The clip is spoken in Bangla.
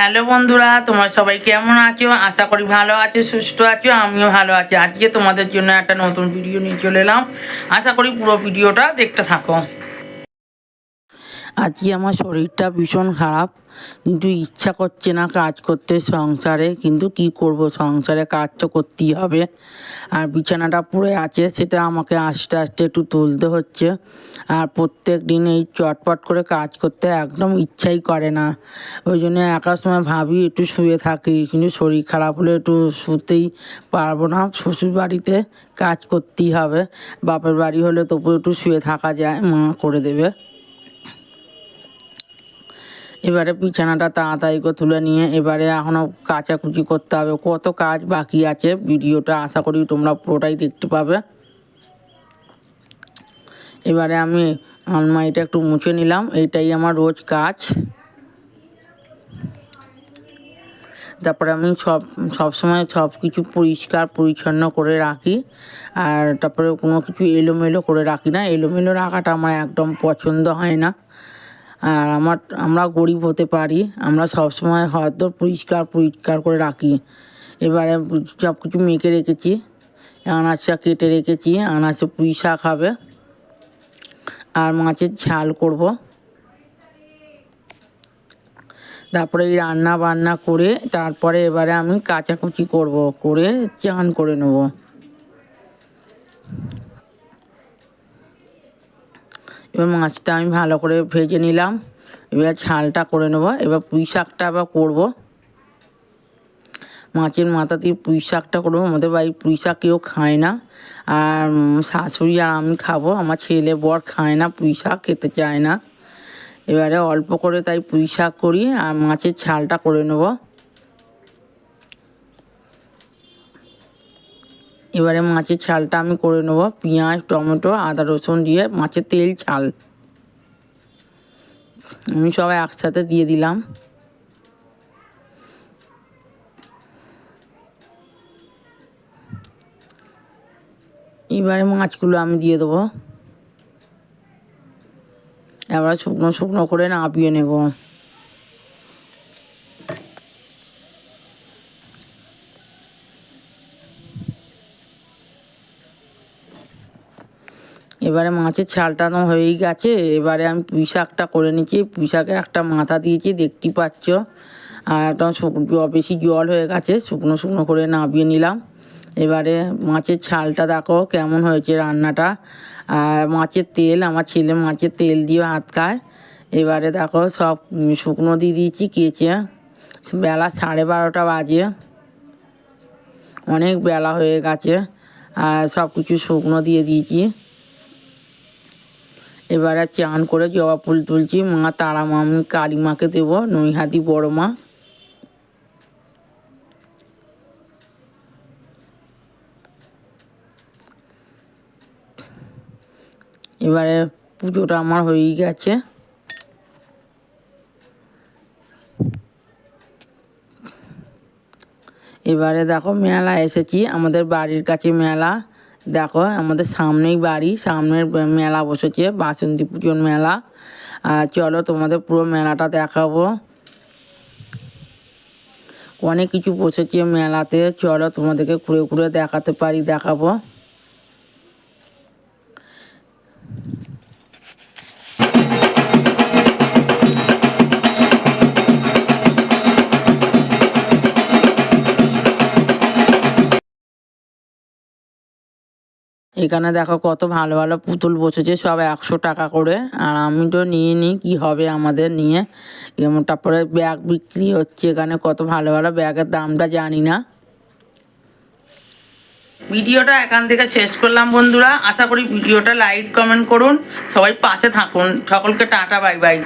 হ্যালো বন্ধুরা, তোমরা সবাই কেমন আছো? আশা করি ভালো আছো, সুস্থ আছো। আমিও ভালো আছি। আজকে তোমাদের জন্য একটা নতুন ভিডিও নিয়ে চলে এলাম। আশা করি পুরো ভিডিওটা দেখতে থাকো। আজকে আমার শরীরটা ভীষণ খারাপ, কিন্তু ইচ্ছা করছে না কাজ করতে সংসারে। কিন্তু কি করব, সংসারে কাজ তো করতেই হবে। আর বিছানাটা পড়ে আছে, সেটা আমাকে আস্তে আস্তে একটু তুলতে হচ্ছে। আর প্রত্যেক দিন এই চটপট করে কাজ করতে একদম ইচ্ছাই করে না। ওই জন্য একা সময় ভাবি একটু শুয়ে থাকি, কিন্তু শরীর খারাপ হলে একটু শুতেই পারবো না। শ্বশুর বাড়িতে কাজ করতেই হবে, বাপের বাড়ি হলে তবু একটু শুয়ে থাকা যায়, মা করে দেবে। এবারে বিছানাটা তাড়াতাড়ি করে তুলে নিয়ে এবারে এখনও কাচাকুচি করতে হবে, কত কাজ বাকি আছে। ভিডিওটা আশা করি তোমরা পুরোটাই দেখতে পাবে। এবারে আমি আলমারিটা একটু মুছে নিলাম, এইটাই আমার রোজ কাজ। তারপরে আমি সবসময় সব কিছু পরিষ্কার পরিচ্ছন্ন করে রাখি। আর তারপরে কোনো কিছু এলোমেলো করে রাখি না, এলোমেলো রাখাটা আমার একদম পছন্দ হয় না। আর আমরা গরিব হতে পারি, আমরা সবসময় হয়তো পরিষ্কার করে রাখি। এবারে সব কিছু মেখে রেখেছি, আনাজটা কেটে রেখেছি, আনাজে পুঁই শাক হবে আর মাছের ঝাল করব। তারপরে এই রান্না বান্না করে তারপরে এবারে আমি কাচাকুচি করব, করে চান করে নেব। এবার মাছটা আমি ভালো করে ভেজে নিলাম, এবার ঝালটা করে নেব। এবার পুঁই শাকটা আবার করবো, মাছের মাথা দিয়ে পুঁই শাকটা করবো। আমাদের বাড়ির পুঁই শাক কেউ খায় না, আর শাশুড়ি আর আমি খাবো, আমার ছেলে বর খায় না, পুঁই শাক খেতে চায় না। এবারে অল্প করে তাই পুঁই শাক করি আর মাছের ঝালটা করে নেব। এবারে মাছের ঝালটা আমি করে নেব, পেঁয়াজ টমেটো আদা রসুন দিয়ে মাছের তেল ঝাল আমি সবাই একসাথে দিয়ে দিলাম। এবারে মাছগুলো আমি দিয়ে দেবো, এবার শুকনো শুকনো করে নাবিয়ে নেব। এবারে মাছের ঝালটা তো হয়েই গেছে, এবারে আমি পুঁই শাকটা করে নিচ্ছি। পুঁই শাকে একটা মাথা দিয়েছি, দেখতেই পাচ্ছ। আর একটা বেশি জল হয়ে গেছে, শুকনো শুকনো করে নাবিয়ে নিলাম। এবারে মাছের ঝালটা দেখো কেমন হয়েছে রান্নাটা। আর মাছের তেল, আমার ছেলে মাছের তেল দিয়ে ভাত খায়। এবারে দেখো সব শুকনো দিয়ে দিয়েছি কেচে। বেলা 12:30 বাজে, অনেক বেলা হয়ে গেছে। আর সব কিছু শুকনো দিয়ে দিয়েছি। এবারে চান করে জবা ফুল তুলছি, মা তারা মা, আমি কালী মাকে দেবো, নৈহাটি বড় মা। এবারে পুজোটা আমার হয়েই গেছে। এবারে দেখো মেলা এসেছি, আমাদের বাড়ির কাছে মেলা। দেখো আমাদের সামনেই বাড়ি, সামনের মেলা বসেছে, বাসন্তী পুজোর মেলা। আর চলো তোমাদের পুরো মেলাটা দেখাবো। অনেক কিছু বসেছে মেলাতে, চলো তোমাদেরকে ঘুরে ঘুরে দেখাতে পারি, দেখাবো। এখানে দেখো কত ভালো ভালো পুতুল বসেছে, সব 100 টাকা করে। আর আমি তো নিয়ে নিই, কী হবে আমাদের নিয়ে। তারপরে ব্যাগ বিক্রি হচ্ছে এখানে, কত ভালো ভালো ব্যাগের দামটা জানি না। ভিডিওটা এখান থেকে শেষ করলাম বন্ধুরা। আশা করি ভিডিওটা লাইক কমেন্ট করুন, সবাই পাশে থাকুন। সকলকে টাটা, বাই বাই।